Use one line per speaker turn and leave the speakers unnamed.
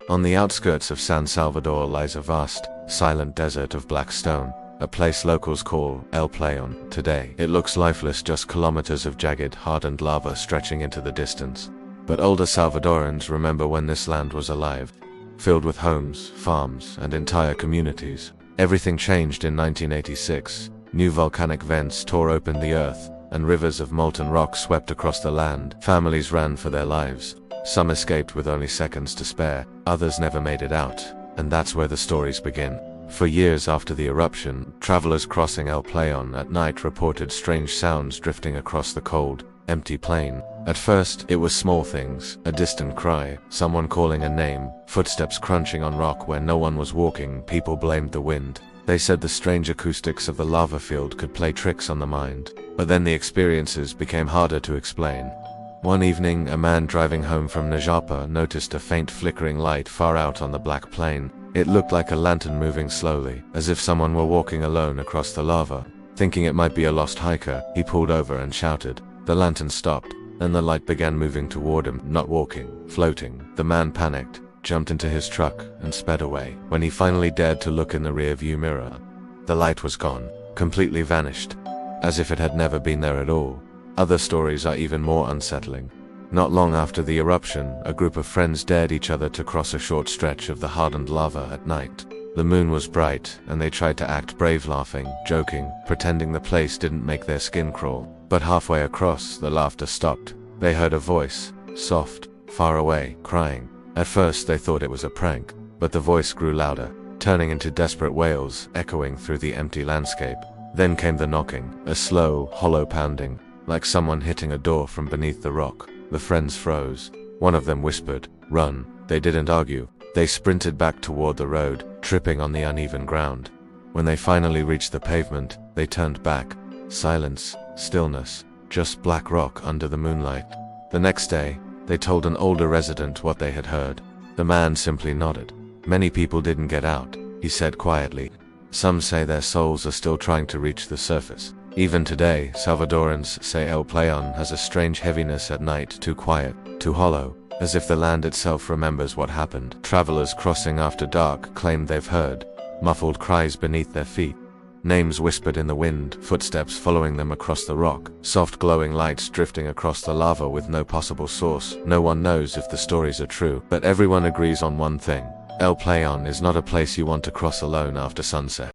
On the outskirts of San Salvador lies a vast, silent desert of black stone, a place locals call El Playón today. It looks lifeless, just kilometers of jagged, hardened lava stretching into the distance. But older Salvadorans remember when this land was alive, filled with homes, farms, and entire communities. Everything changed in 1986. New volcanic vents tore open the earth, and rivers of molten rock swept across the land. Families ran for their lives. Some escaped with only seconds to spare, others never made it out. And that's where the stories begin. For years after the eruption, travelers crossing El Playón at night reported strange sounds drifting across the cold, empty plain. At first, it was small things, a distant cry, someone calling a name, footsteps crunching on rock where no one was walking. People blamed the wind. They said the strange acoustics of the lava field could play tricks on the mind. But then the experiences became harder to explain. One evening, a man driving home from Najapa noticed a faint flickering light far out on the black plain. It looked like a lantern moving slowly, as if someone were walking alone across the lava. Thinking it might be a lost hiker, he pulled over and shouted. The lantern stopped, and the light began moving toward him, not walking, floating. The man panicked, jumped into his truck, and sped away. When he finally dared to look in the rear-view mirror, the light was gone, completely vanished, as if it had never been there at all. Other stories are even more unsettling. Not long after the eruption, a group of friends dared each other to cross a short stretch of the hardened lava at night. The moon was bright, and they tried to act brave, laughing, joking, pretending the place didn't make their skin crawl. But halfway across, the laughter stopped. They heard a voice, soft, far away, crying. At first they thought it was a prank, but the voice grew louder, turning into desperate wails, echoing through the empty landscape. Then came the knocking, a slow, hollow pounding, like someone hitting a door from beneath the rock. The friends froze. One of them whispered, "Run." They didn't argue. They sprinted back toward the road, tripping on the uneven ground. When they finally reached the pavement, they turned back. Silence, stillness, just black rock under the moonlight. The next day, they told an older resident what they had heard. The man simply nodded. "Many people didn't get out," he said quietly. "Some say their souls are still trying to reach the surface." Even today, Salvadorans say El Playón has a strange heaviness at night, too quiet, too hollow, as if the land itself remembers what happened. Travelers crossing after dark claim they've heard muffled cries beneath their feet, names whispered in the wind, footsteps following them across the rock, soft glowing lights drifting across the lava with no possible source. No one knows if the stories are true, but everyone agrees on one thing: El Playón is not a place you want to cross alone after sunset.